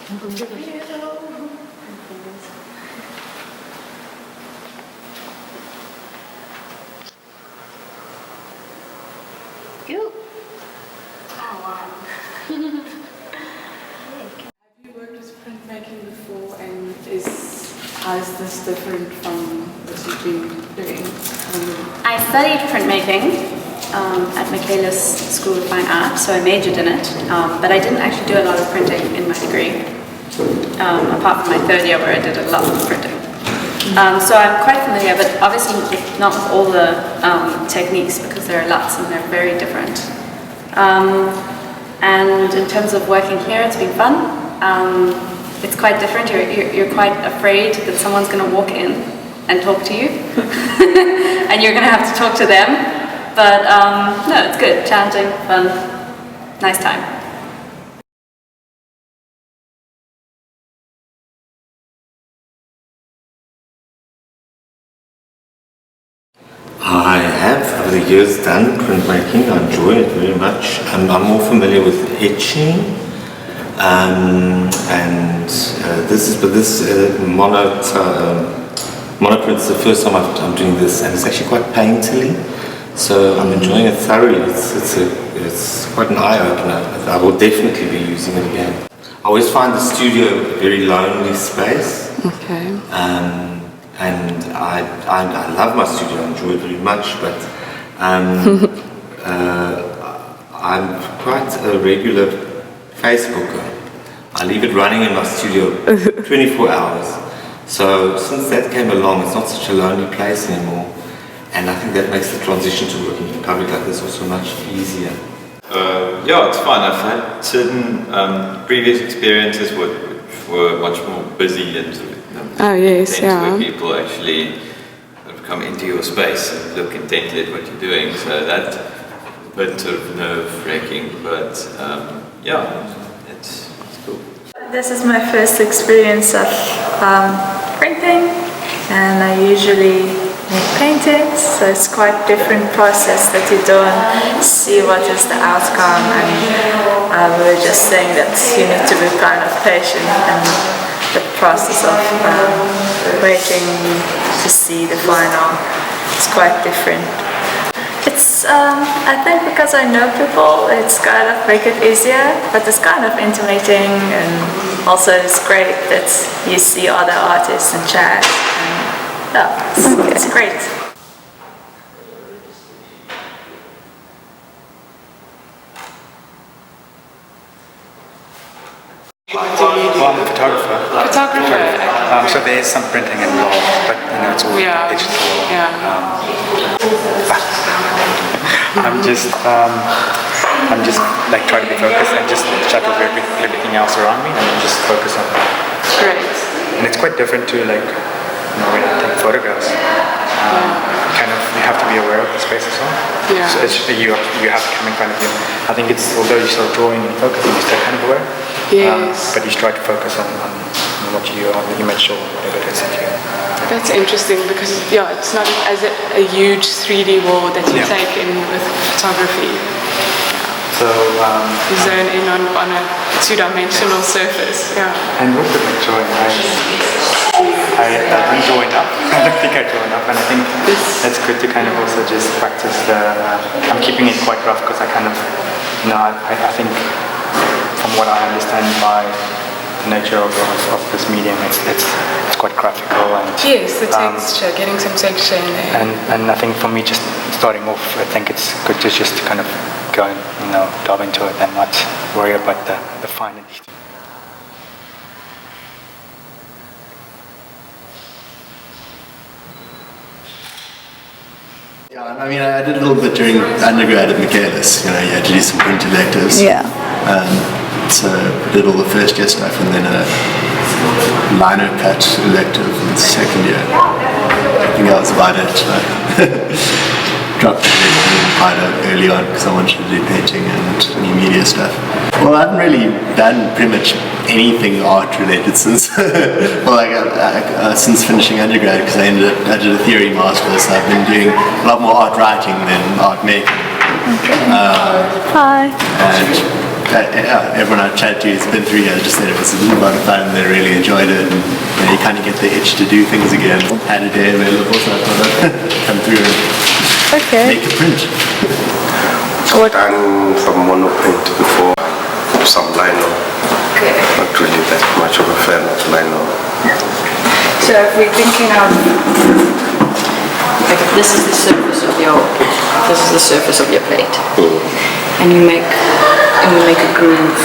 You. Oh wow. Have you worked with printmaking before, and how is this different from what you've been doing? I studied printmaking at Michaelis School of Fine Art, so I majored in it, but I didn't actually do a lot of printing in my degree, apart from my third year where I did a lot of printing. So I'm quite familiar, but obviously not with all the techniques because there are lots and they're very different. And in terms of working here, it's been fun. It's quite different. You're quite afraid that someone's going to walk in and talk to you, and you're going to have to talk to them. But no, it's good, challenging, fun, nice time. I have over the years done printmaking. I enjoy it very much. I'm more familiar with etching, and this monoprint is the first time I'm doing this, and it's actually quite painterly. So I'm enjoying it thoroughly. It's quite an eye opener. I will definitely be using it again. I always find the studio a very lonely space. Okay. And I love my studio, I enjoy it very much, but I'm quite a regular Facebooker. I leave it running in my studio 24 hours. So since that came along, it's not such a lonely place anymore. And I think that makes the transition to working in public like this also much easier. Yeah, it's fun. I've had certain previous experiences which were much more busy and sort of, where people actually come into your space and look intently at what you're doing. So that's a bit sort of nerve-wracking, but it's cool. This is my first experience of printing, and I usually make paintings, so it's quite a different process that you don't see what is the outcome, and we were just saying that you need to be kind of patient and the process of waiting to see the final is quite different. It's, I think because I know people, it's kind of make it easier, but it's kind of intimidating, and also it's great that you see other artists and chat, and it's great. Well, I'm a photographer. So there is some printing involved, but it's all digital. I'm just like trying to be focused and just shut off everything else around me and just focus on that. Great. And it's quite different to when I take photographs. You have to be aware of the space as well. Yeah. So you have to come in front of you. I think it's, although you're still drawing and focusing, you're still kind of aware. Yes. But you try to focus on what you are, the image or whatever it is that you. That's interesting because it's not as a huge 3D wall that you take in with photography. So you zone in on a two-dimensional surface. Yeah. And with the drawing, I don't draw enough. I don't think I draw enough, and I think that's good to kind of also just practice I'm keeping it quite rough because I kind of, I think from what I understand by the nature of this medium, it's quite graphical and yes, the texture, getting some texture in there. And I think for me, just starting off, I think it's good to just kind of go and dive into it and not worry about the finer details. Yeah, I mean, I did a little bit during undergrad at Michaelis. You had to do some print electives. Yeah. So I did all the first year stuff and then a lino cut elective in the second year. I think that was about it. Dropped it quite early on because I wanted to do painting and any media stuff. Well, I haven't really done pretty much anything art related since since finishing undergrad, because I did a theory master's, so I've been doing a lot more art writing than art making. Hi. And everyone I've chatted to, it's been 3 years, just said it was a lot of fun, they really enjoyed it, and you kind of get the itch to do things again. Had a day available, so I thought I'd come through and make a print. I've done some monoprint before, some lino. Okay. Not really that much of a fan of lino. So if we're thinking of, like, if this is the surface of your plate, and you make a groove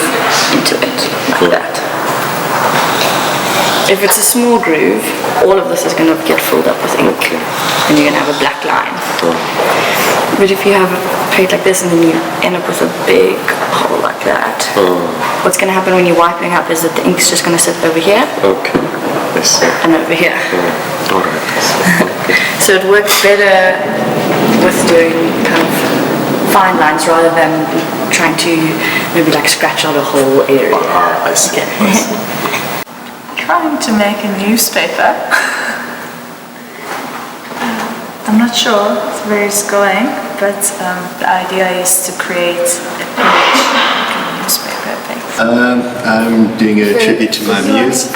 into it like that. If it's a small groove, all of this is going to get filled up with ink, and you're going to have a black line. But if you have a plate like this and then you end up with a big hole like that, what's going to happen when you're wiping up is that the ink's just going to sit over here. Okay. Yes. And over here. Alright. So it works better with doing kind of fine lines rather than trying to maybe like scratch out a whole area. I see. Trying to make a newspaper. I'm not sure where it's going, but the idea is to create a page like a newspaper thing. I'm doing a tribute to my muse, a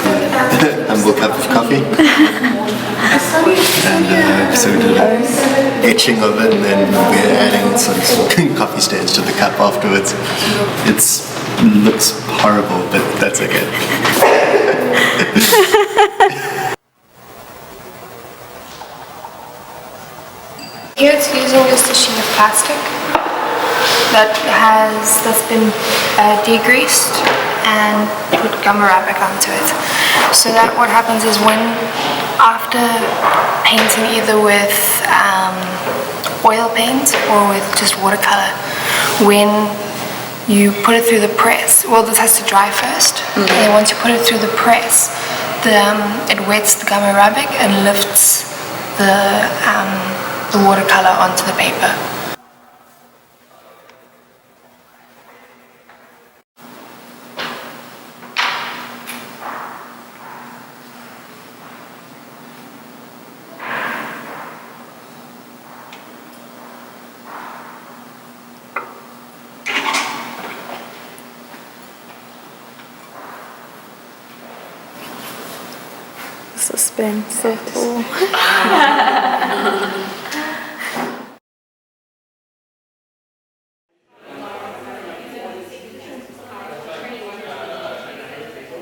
humble cup of coffee. And so we did an etching of it, and then we're adding some coffee stains to the cup afterwards. It looks horrible, but that's okay. Here it's using just a sheet of plastic that's been degreased and put gum arabic onto it. So that what happens is after painting either with oil paint or with just watercolor, when you put it through the press, well, this has to dry first, and then once you put it through the press, it wets the gum arabic and lifts the watercolor onto the paper. Suspense, so cool.